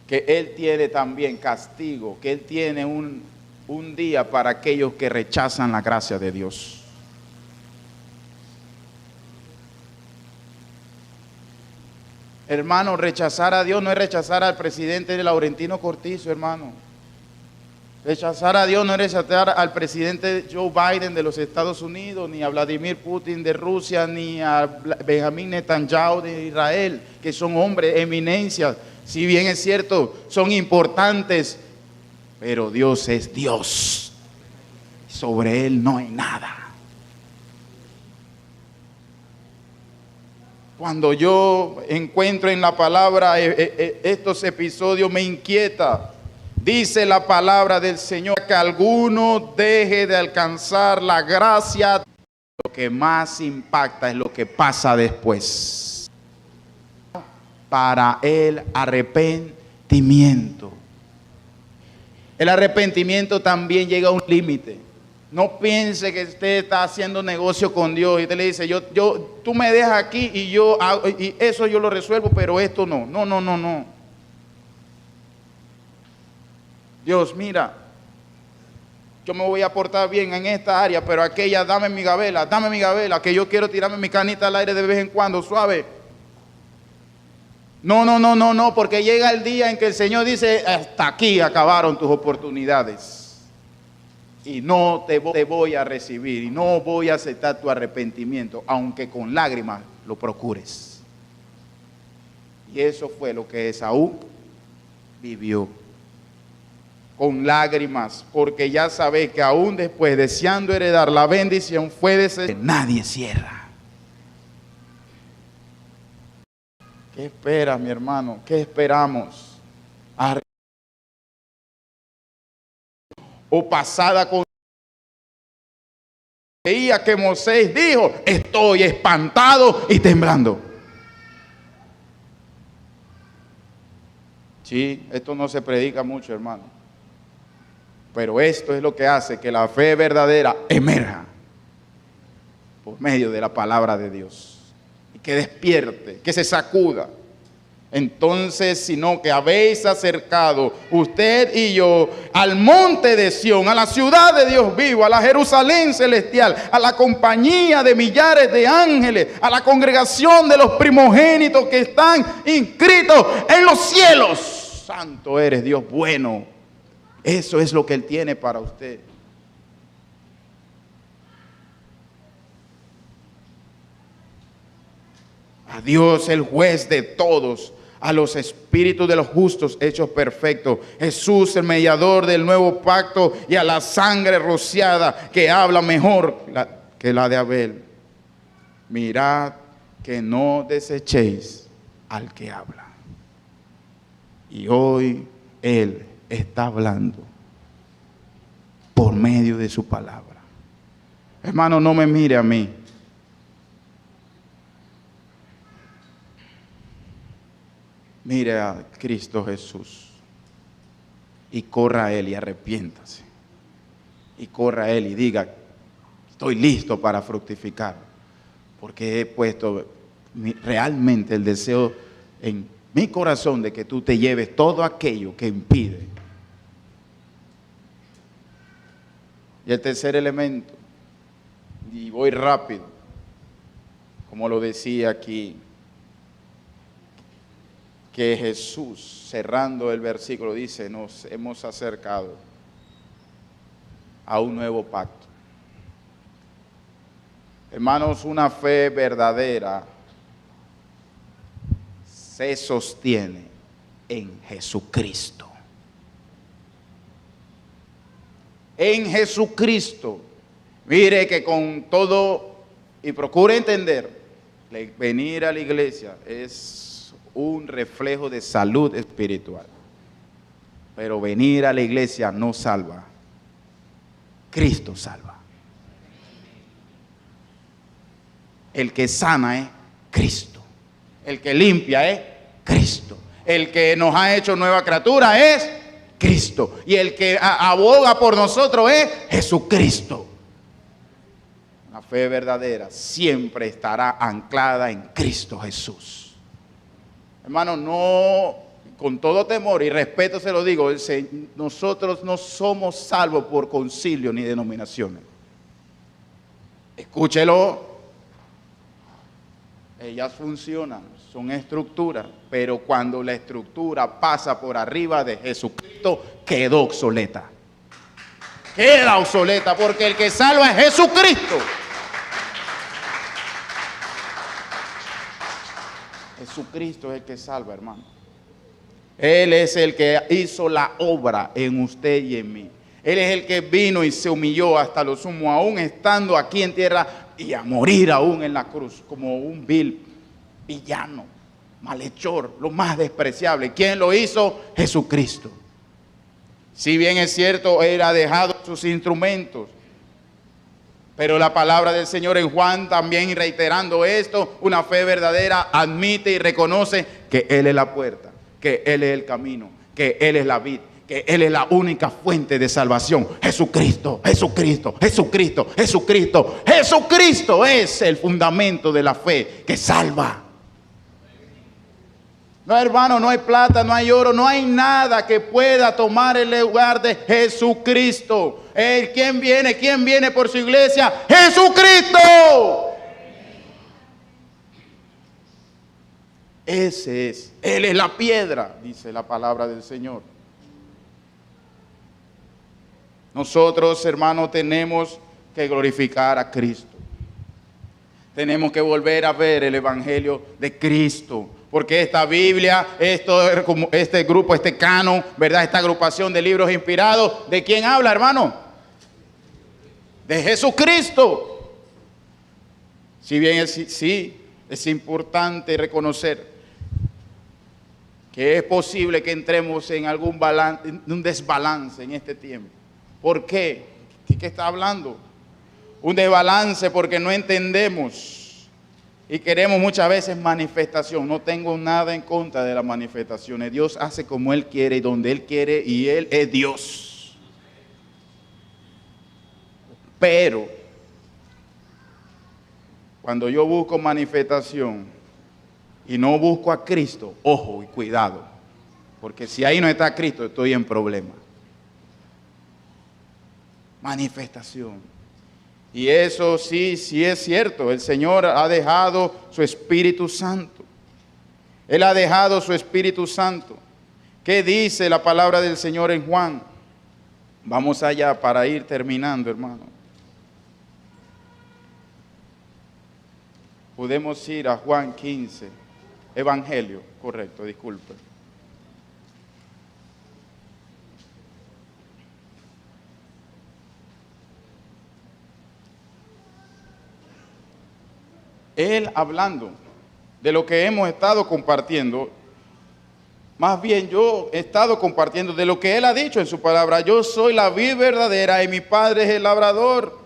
Speaker 1: que Él tiene también castigo, que Él tiene un día para aquellos que rechazan la gracia de Dios. Hermano, rechazar a Dios no es rechazar al presidente Laurentino Cortizo, hermano. Rechazar a Dios no es rechazar al presidente Joe Biden de los Estados Unidos, ni a Vladimir Putin de Rusia, ni a Benjamín Netanyahu de Israel, que son hombres, eminencias. Si bien es cierto, son importantes, pero Dios es Dios. Sobre Él no hay nada. Cuando yo encuentro en la palabra estos episodios me inquieta. Dice la palabra del Señor que alguno deje de alcanzar la gracia. Lo que más impacta es lo que pasa después. Para el arrepentimiento. El arrepentimiento también llega a un límite. No piense que usted está haciendo negocio con Dios y usted le dice, tú me dejas aquí y yo hago, y eso yo lo resuelvo, pero esto no. No. Dios, mira, yo me voy a portar bien en esta área, pero aquella, dame mi gabela, que yo quiero tirarme mi canita al aire de vez en cuando, suave. No, porque llega el día en que el Señor dice, hasta aquí acabaron tus oportunidades. Y no te voy a recibir, y no voy a aceptar tu arrepentimiento, aunque con lágrimas lo procures. Y eso fue lo que Esaú vivió. Con lágrimas, porque ya sabéis que aún después, deseando heredar la bendición, fue desechado. Nadie cierra. ¿Qué esperas, mi hermano? ¿Qué esperamos? O pasada con veía que Moisés dijo, estoy espantado y temblando. Sí, esto no se predica mucho, hermano. Pero esto es lo que hace que la fe verdadera emerja por medio de la palabra de Dios. Y que despierte, que se sacuda. Entonces, sino que habéis acercado usted y yo al monte de Sión, a la ciudad de Dios vivo, a la Jerusalén celestial, a la compañía de millares de ángeles, a la congregación de los primogénitos que están inscritos en los cielos. Santo eres, Dios bueno. Eso es lo que Él tiene para usted. A Dios, el juez de todos, a los espíritus de los justos hechos perfectos, Jesús, el mediador del nuevo pacto, y a la sangre rociada que habla mejor que la de Abel. Mirad que no desechéis al que habla. Y hoy Él está hablando por medio de su palabra. Hermano, no me mire a mí. Mire a Cristo Jesús y corra a Él y arrepiéntase. Y corra a Él y diga, estoy listo para fructificar, porque he puesto realmente el deseo en mi corazón de que tú te lleves todo aquello que impide. Y el tercer elemento, y voy rápido, como lo decía aquí, que Jesús, cerrando el versículo, dice, nos hemos acercado a un nuevo pacto. Hermanos, una fe verdadera se sostiene en Jesucristo. En Jesucristo. Mire que con todo, y procure entender, venir a la iglesia es un reflejo de salud espiritual. Pero venir a la iglesia no salva. Cristo salva. El que sana es Cristo. El que limpia es Cristo. El que nos ha hecho nueva criatura es Cristo. Y el que aboga por nosotros es Jesucristo. La fe verdadera siempre estará anclada en Cristo Jesús. Hermano, no, con todo temor y respeto se lo digo, nosotros no somos salvos por concilio ni denominaciones. Escúchelo. Ellas funcionan, son estructuras, pero cuando la estructura pasa por arriba de Jesucristo, quedó obsoleta. Queda obsoleta porque el que salva es Jesucristo. Jesucristo es el que salva, hermano. Él es el que hizo la obra en usted y en mí. Él es el que vino y se humilló hasta lo sumo, aún estando aquí en tierra, y a morir aún en la cruz, como un vil villano, malhechor, lo más despreciable. ¿Quién lo hizo? Jesucristo. Si bien es cierto, Él ha dejado sus instrumentos, pero la palabra del Señor en Juan también reiterando esto, una fe verdadera admite y reconoce que Él es la puerta, que Él es el camino, que Él es la vid, que Él es la única fuente de salvación. Jesucristo, Jesucristo, Jesucristo, Jesucristo. Jesucristo es el fundamento de la fe que salva. No, hermano, no hay plata, no hay oro, no hay nada que pueda tomar el lugar de Jesucristo. ¿Quién viene? ¿Quién viene por su iglesia? ¡Jesucristo! Ese es. Él es la piedra, dice la palabra del Señor. Nosotros, hermanos, tenemos que glorificar a Cristo. Tenemos que volver a ver el Evangelio de Cristo. Porque esta Biblia, este grupo, este canon, ¿verdad? Esta agrupación de libros inspirados, ¿de quién habla, hermano? De Jesucristo. Si bien es importante reconocer que es posible que entremos en algún un desbalance en este tiempo. ¿Por qué? ¿Qué está hablando? Un desbalance porque no entendemos y queremos muchas veces manifestación. No tengo nada en contra de las manifestaciones. Dios hace como Él quiere y donde Él quiere, y Él es Dios. Pero cuando yo busco manifestación y no busco a Cristo, ojo y cuidado, porque si ahí no está Cristo, estoy en problema. Manifestación. Y eso sí es cierto. El Señor ha dejado su Espíritu Santo. Él ha dejado su Espíritu Santo. ¿Qué dice la palabra del Señor en Juan? Vamos allá para ir terminando, hermano. Podemos ir a Juan 15. Evangelio, correcto, disculpe. Él hablando de lo que hemos estado compartiendo, Más bien yo he estado compartiendo de lo que Él ha dicho en su palabra. Yo soy la vid verdadera y mi Padre es el labrador.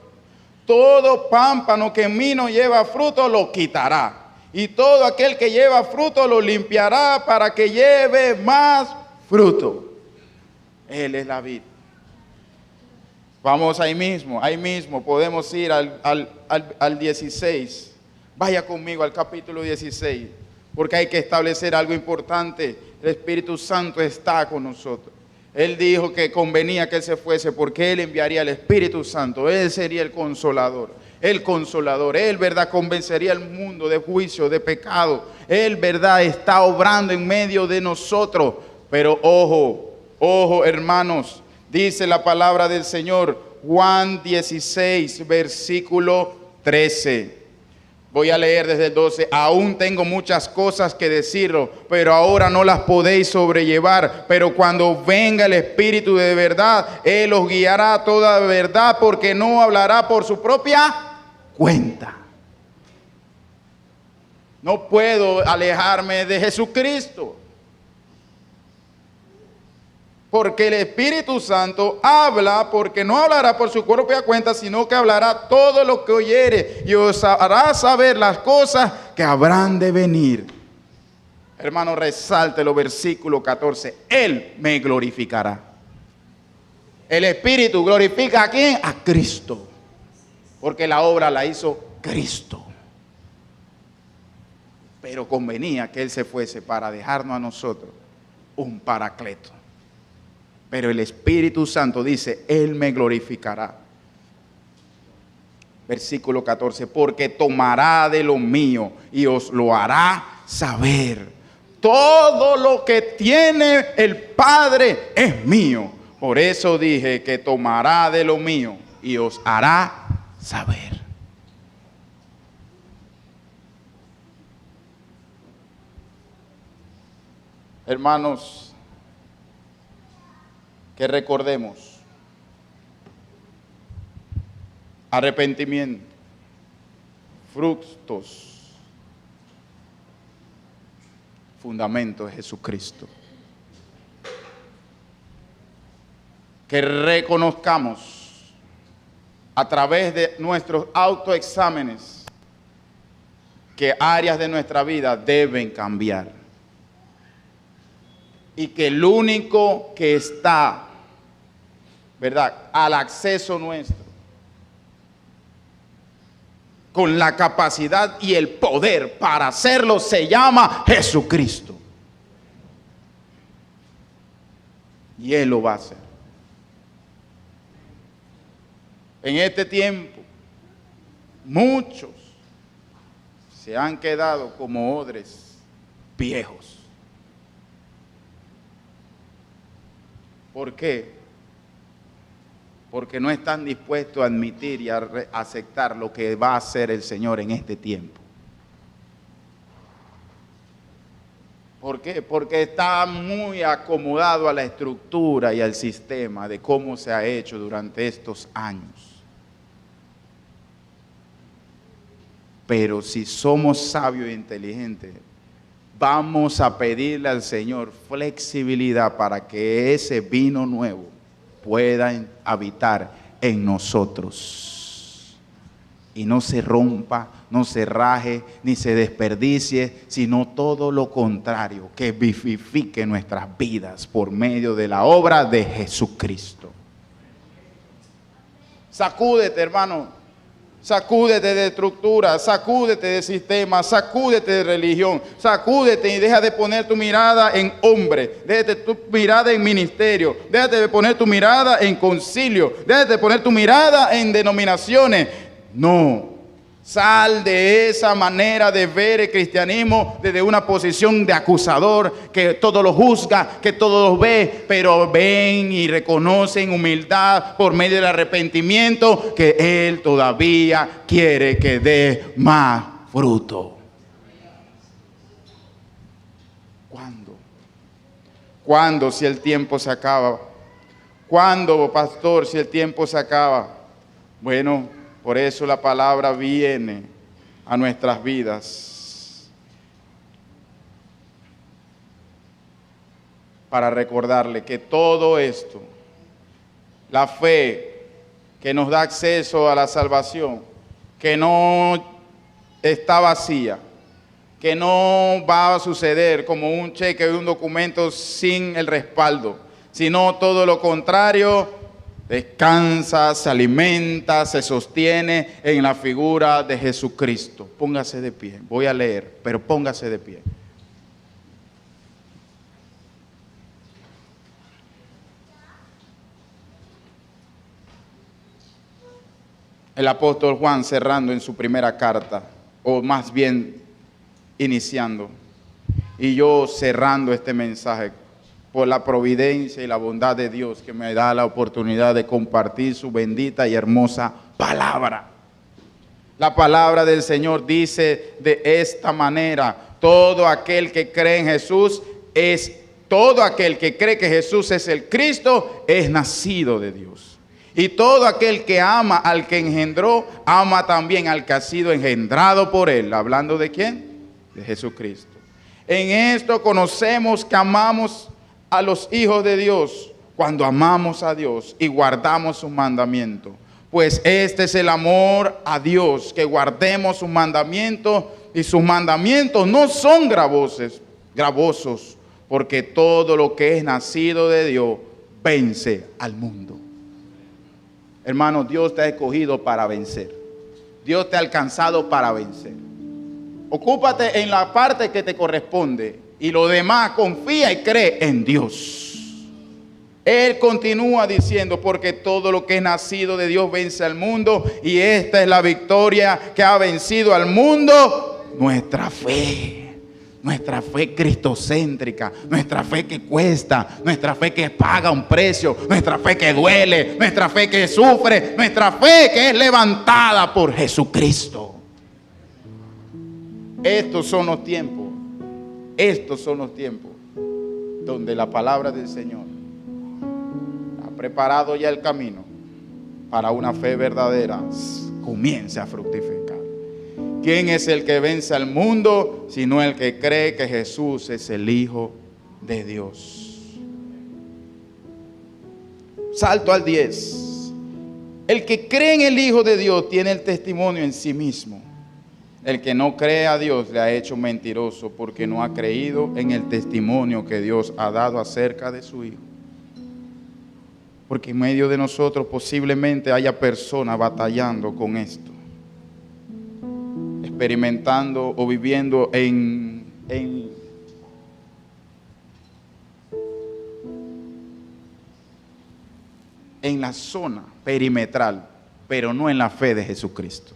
Speaker 1: Todo pámpano que en mí no lleva fruto lo quitará. Y todo aquel que lleva fruto lo limpiará para que lleve más fruto. Él es la vid. Vamos ahí mismo podemos ir al 16. Vaya conmigo al capítulo 16, porque hay que establecer algo importante. El Espíritu Santo está con nosotros. Él dijo que convenía que Él se fuese porque Él enviaría el Espíritu Santo. Él sería el consolador. Él, verdad, convencería al mundo de juicio, de pecado. Él, verdad, está obrando en medio de nosotros. Pero ojo, hermanos, dice la palabra del Señor, Juan 16, versículo 13. Voy a leer desde el 12. Aún tengo muchas cosas que deciros, pero ahora no las podéis sobrellevar. Pero cuando venga el Espíritu de verdad, Él os guiará a toda verdad, porque no hablará por su propia cuenta. No puedo alejarme de Jesucristo, porque el Espíritu Santo habla, porque no hablará por su propia cuenta, sino que hablará todo lo que oyere y os hará saber las cosas que habrán de venir. Hermano, resáltelo, versículo 14. Él me glorificará. El Espíritu glorifica ¿a quién? A Cristo, porque la obra la hizo Cristo. Pero convenía que Él se fuese para dejarnos a nosotros un paracleto. Pero el Espíritu Santo dice, Él me glorificará. Versículo 14, porque tomará de lo mío y os lo hará saber. Todo lo que tiene el Padre es mío. Por eso dije que tomará de lo mío y os hará saber. Hermanos, que recordemos: arrepentimiento, frutos, fundamento de Jesucristo. Que reconozcamos a través de nuestros autoexámenes que áreas de nuestra vida deben cambiar. Y que el único que está, ¿verdad?, al acceso nuestro, con la capacidad y el poder para hacerlo, se llama Jesucristo. Y Él lo va a hacer. En este tiempo, muchos se han quedado como odres viejos. ¿Por qué? Porque no están dispuestos a admitir y a aceptar lo que va a hacer el Señor en este tiempo. ¿Por qué? Porque está muy acomodado a la estructura y al sistema de cómo se ha hecho durante estos años. Pero si somos sabios e inteligentes, vamos a pedirle al Señor flexibilidad para que ese vino nuevo pueda habitar en nosotros. Y no se rompa, no se raje, ni se desperdicie, sino todo lo contrario, que vivifique nuestras vidas por medio de la obra de Jesucristo. Sacúdete, hermano. Sacúdete de estructura, sacúdete de sistema, sacúdete de religión, sacúdete y deja de poner tu mirada en hombre, déjate tu mirada en ministerio, déjate de poner tu mirada en concilio, déjate de poner tu mirada en denominaciones. No, sal de esa manera de ver el cristianismo desde una posición de acusador, que todo lo juzga, que todo lo ve, pero ven y reconoce en humildad por medio del arrepentimiento que Él todavía quiere que dé más fruto. ¿Cuándo? ¿Cuándo, si el tiempo se acaba? ¿Cuándo, pastor, si el tiempo se acaba? Bueno, por eso la palabra viene a nuestras vidas. para recordarle que todo esto, la fe que nos da acceso a la salvación, que no está vacía, que no va a suceder como un cheque o un documento sin el respaldo, sino todo lo contrario, descansa, se alimenta, se sostiene en la figura de Jesucristo. Póngase de pie, voy a leer, pero póngase de pie. El apóstol Juan, cerrando en su primera carta, o más bien iniciando, y yo cerrando este mensaje por la providencia y la bondad de Dios que me da la oportunidad de compartir su bendita y hermosa palabra. La palabra del Señor dice de esta manera: todo aquel que cree en Jesús todo aquel que cree que Jesús es el Cristo es nacido de Dios. Y todo aquel que ama al que engendró, ama también al que ha sido engendrado por él. ¿Hablando de quién? De Jesucristo. En esto conocemos que amamos a los hijos de Dios, cuando amamos a Dios y guardamos sus mandamientos. Pues este es el amor a Dios, que guardemos sus mandamientos, y sus mandamientos no son gravosos, porque todo lo que es nacido de Dios vence al mundo. Hermano, Dios te ha escogido para vencer. Dios te ha alcanzado para vencer. Ocúpate en la parte que te corresponde y lo demás confía y cree en Dios. Él continúa diciendo: porque todo lo que es nacido de Dios vence al mundo, y esta es la victoria que ha vencido al mundo, nuestra fe. Nuestra fe cristocéntrica, nuestra fe que cuesta, nuestra fe que paga un precio, nuestra fe que duele, nuestra fe que sufre, nuestra fe que es levantada por Jesucristo. Estos son los tiempos donde la palabra del Señor ha preparado ya el camino para una fe verdadera comience a fructificar. ¿Quién es el que vence al mundo sino el que cree que Jesús es el Hijo de Dios? Salto al 10. El que cree en el Hijo de Dios tiene el testimonio en sí mismo. El que no cree a Dios le ha hecho mentiroso, porque no ha creído en el testimonio que Dios ha dado acerca de su Hijo. Porque en medio de nosotros posiblemente haya personas batallando con esto, experimentando o viviendo en la zona perimetral, pero no en la fe de Jesucristo.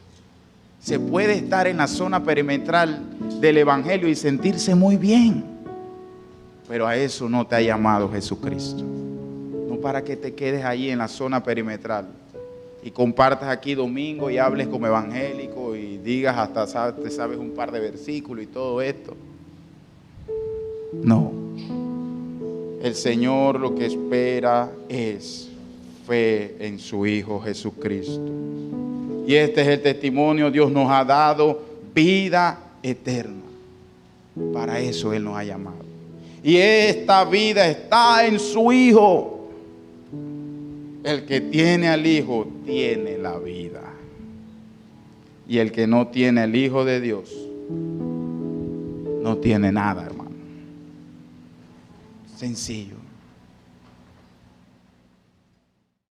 Speaker 1: Se puede estar en la zona perimetral del Evangelio y sentirse muy bien, pero a eso no te ha llamado Jesucristo. No para que te quedes ahí en la zona perimetral y compartas aquí domingo y hables como evangélico y digas hasta te sabes un par de versículos y todo esto. No. El Señor lo que espera es fe en su Hijo Jesucristo. Y este es el testimonio: Dios nos ha dado vida eterna. Para eso Él nos ha llamado. Y esta vida está en su Hijo. El que tiene al Hijo tiene la vida. Y el que no tiene al Hijo de Dios no tiene nada, hermano. Sencillo.